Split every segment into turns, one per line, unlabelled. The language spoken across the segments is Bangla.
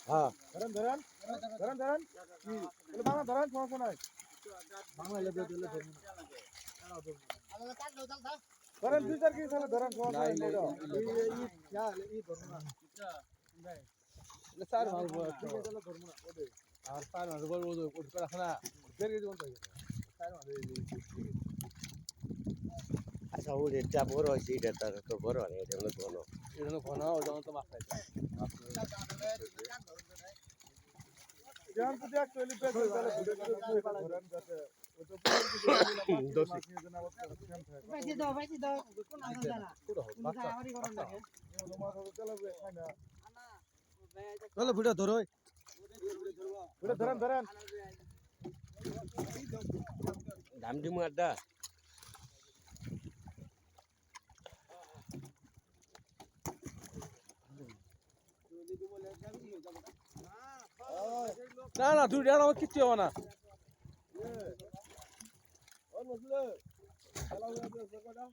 হ্যাঁ
ধরেন ধরেন ধরেন ধরেন কি বলে বাংলা ধরেন সমস্যা নাই বাংলা লেবে দিলে ধরুন ধরেন দুই চার কি তাহলে ধরেন সমস্যা নাই এই ধরুন না
স্যার মারবো
ঠিক আছে তাহলে ধরুন না ওদের
আর স্যার মারবো ওদের কোট করে রাখা না বেরিয়ে দিবেন তো স্যার মারবে
আচ্ছা ও রেটটা বড় হয়েছে এটা তার তো বড় হয় এটা হলো ঘন
এটা হলো ঘন ওটা তো মাছ খাইছে
জান তো দেখ চলি পেছ তাহলে ভিডিও করে ধরেন যাতে ওটা পুরো কিছু মাছ নিয়ে জানা আবার সেম থাকে
বাইছি দাও কোন আনন্দ জানা তুমি যাওয়ারই করন না
তোমার তো চলবে খাই না
চলো ভিডিও ধরো
ভিডিও ধরেন ধরেন
দাম দিমু আড্ডা
না না দুই ডাল আমার কিচ্ছু হবে না
ও মসলে খেলা হয়ে যাবে কটা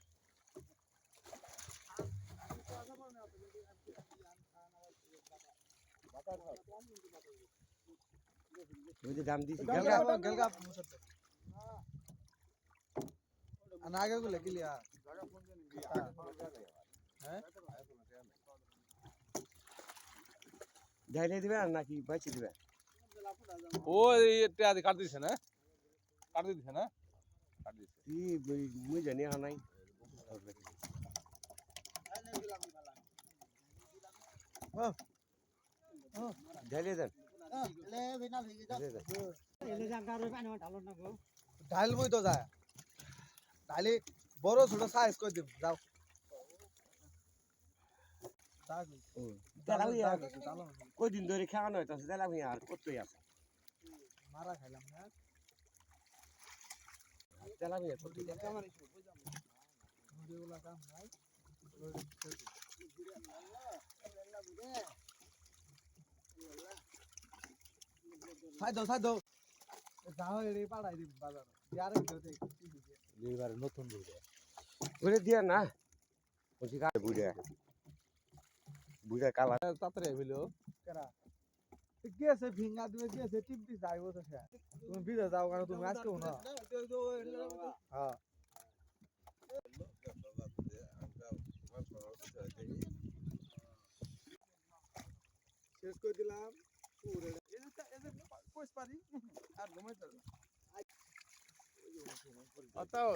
ওই যে দাম দিছি
গেলগা না আগে গুলো কিলিয়া হ্যাঁ
ঢাইলে দিবে আর নাকি বাইছে দিবে
ওই এটা আদি কাট দিছে না কাট দিছে না কাট দিছে
কি মুই জানি নাই ঢাইলে দেন
ঢাইল বই তো যায় ঢাইলে বড় ছোট সাইজ করে দিব যাও
কই দিন ধরে খাওয়ানো হইতাছে তাহলে আমি আর কতই আছে
মারা খাইলাম না
তাহলে আমি আর কতই
কাম নাই সাই দাও যাও এড়ে পাড়াই দিন বাজার ইয়ার কেউতে
এইবার নতুন ভিডিও
ওরে দিয়া না বলছি কা বুড়া বুড়া কালা
তাড়াতাড়ি হইলো
কেরা গেছে ভিঙ্গা দিবে গেছে টিপ দি যাইবো তো সে তুমি বিদে যাও কারণ তুমি আজকেও না হ্যাঁ শেষ করে দিলাম পুরো এই যে কইস পারি আর ঘুমাইতে